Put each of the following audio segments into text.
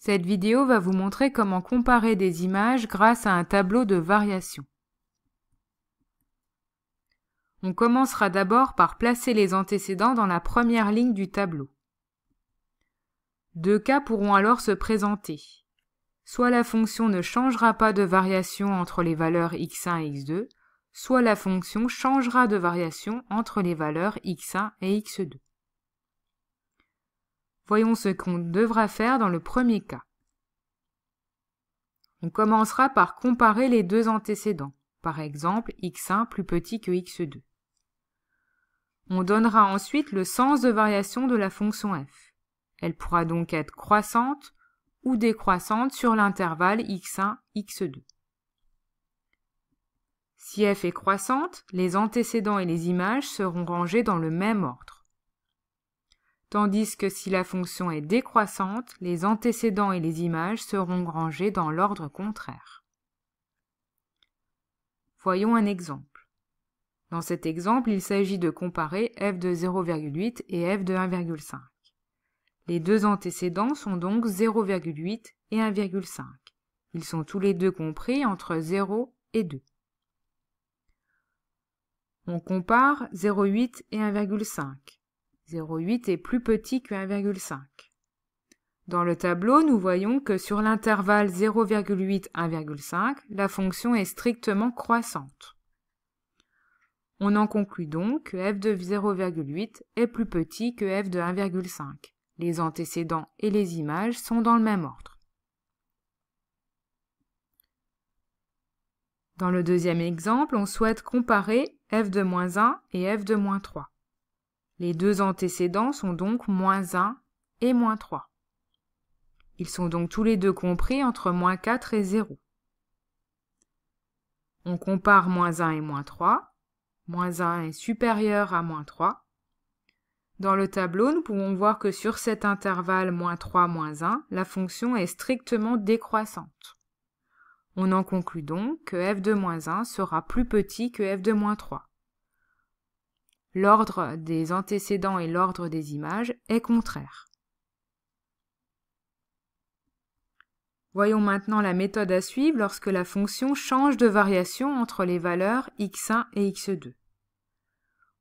Cette vidéo va vous montrer comment comparer des images grâce à un tableau de variation. On commencera d'abord par placer les antécédents dans la première ligne du tableau. Deux cas pourront alors se présenter. Soit la fonction ne changera pas de variation entre les valeurs x1 et x2, soit la fonction changera de variation entre les valeurs x1 et x2. Voyons ce qu'on devra faire dans le premier cas. On commencera par comparer les deux antécédents, par exemple x1 plus petit que x2. On donnera ensuite le sens de variation de la fonction f. Elle pourra donc être croissante ou décroissante sur l'intervalle x1, x2. Si f est croissante, les antécédents et les images seront rangés dans le même ordre. Tandis que si la fonction est décroissante, les antécédents et les images seront rangés dans l'ordre contraire. Voyons un exemple. Dans cet exemple, il s'agit de comparer f de 0,8 et f de 1,5. Les deux antécédents sont donc 0,8 et 1,5. Ils sont tous les deux compris entre 0 et 2. On compare 0,8 et 1,5. 0,8 est plus petit que 1,5. Dans le tableau, nous voyons que sur l'intervalle 0,8-1,5, la fonction est strictement croissante. On en conclut donc que f de 0,8 est plus petit que f de 1,5. Les antécédents et les images sont dans le même ordre. Dans le deuxième exemple, on souhaite comparer f de -1 et f de -3. Les deux antécédents sont donc -1 et -3. Ils sont donc tous les deux compris entre -4 et 0. On compare -1 et -3. -1 est supérieur à -3. Dans le tableau, nous pouvons voir que sur cet intervalle -3, -1, la fonction est strictement décroissante. On en conclut donc que f de -1 sera plus petit que f de -3. L'ordre des antécédents et l'ordre des images est contraire. Voyons maintenant la méthode à suivre lorsque la fonction change de variation entre les valeurs x1 et x2.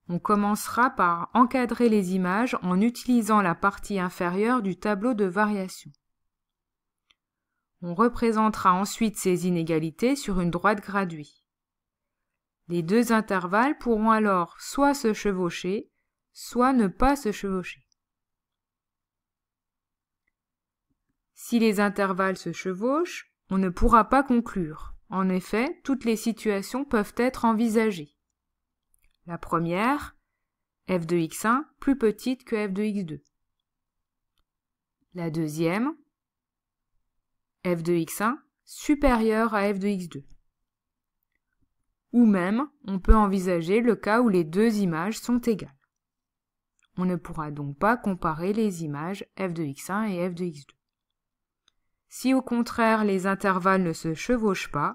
On commencera par encadrer les images en utilisant la partie inférieure du tableau de variation. On représentera ensuite ces inégalités sur une droite graduée. Les deux intervalles pourront alors soit se chevaucher, soit ne pas se chevaucher. Si les intervalles se chevauchent, on ne pourra pas conclure. En effet, toutes les situations peuvent être envisagées. La première, f de x1 plus petite que f de x2. La deuxième, f de x1 supérieure à f de x2. Ou même, on peut envisager le cas où les deux images sont égales. On ne pourra donc pas comparer les images f de x1 et f de x2. Si au contraire les intervalles ne se chevauchent pas,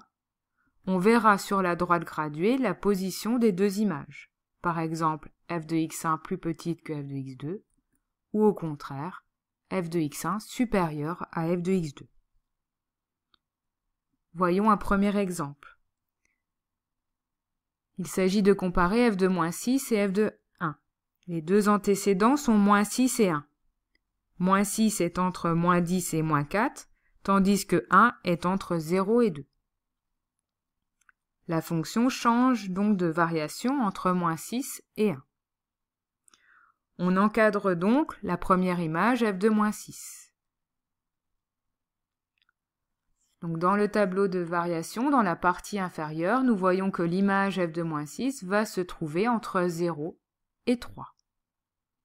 on verra sur la droite graduée la position des deux images, par exemple f de x1 plus petite que f de x2, ou au contraire, f de x1 supérieur à f de x2. Voyons un premier exemple. Il s'agit de comparer f de -6 et f de 1. Les deux antécédents sont -6 et 1. -6 est entre -10 et -4, tandis que 1 est entre 0 et 2. La fonction change donc de variation entre -6 et 1. On encadre donc la première image f de -6. Donc dans le tableau de variation, dans la partie inférieure, nous voyons que l'image f de -6 va se trouver entre 0 et 3.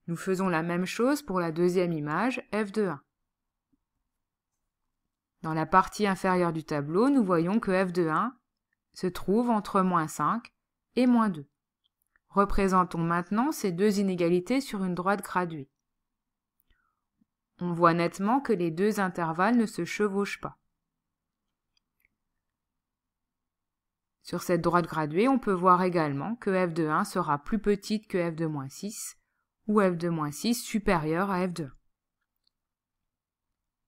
Nous faisons la même chose pour la deuxième image f de 1. Dans la partie inférieure du tableau, nous voyons que f de 1 se trouve entre -5 et -2. Représentons maintenant ces deux inégalités sur une droite graduée. On voit nettement que les deux intervalles ne se chevauchent pas. Sur cette droite graduée, on peut voir également que f de 1 sera plus petite que f de -6 ou f de -6 supérieure à f de 1.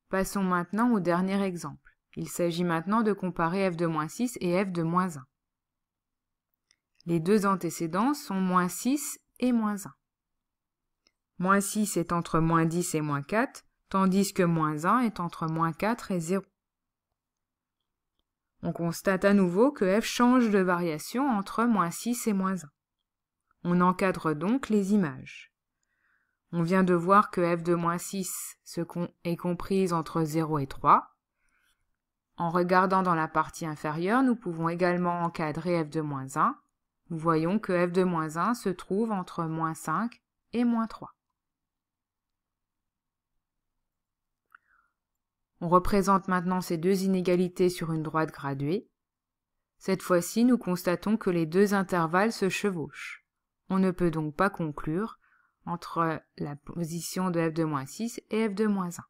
Passons maintenant au dernier exemple. Il s'agit maintenant de comparer f de moins 6 et f de moins 1. Les deux antécédents sont moins 6 et moins 1. Moins 6 est entre moins 10 et moins 4, tandis que moins 1 est entre moins 4 et 0. On constate à nouveau que f change de variation entre moins 6 et moins 1. On encadre donc les images. On vient de voir que f de moins 6 est comprise entre 0 et 3. En regardant dans la partie inférieure, nous pouvons également encadrer f de moins 1. Nous voyons que f de moins 1 se trouve entre moins 5 et moins 3. On représente maintenant ces deux inégalités sur une droite graduée. Cette fois-ci, nous constatons que les deux intervalles se chevauchent. On ne peut donc pas conclure entre la position de f de moins 6 et f de moins 1.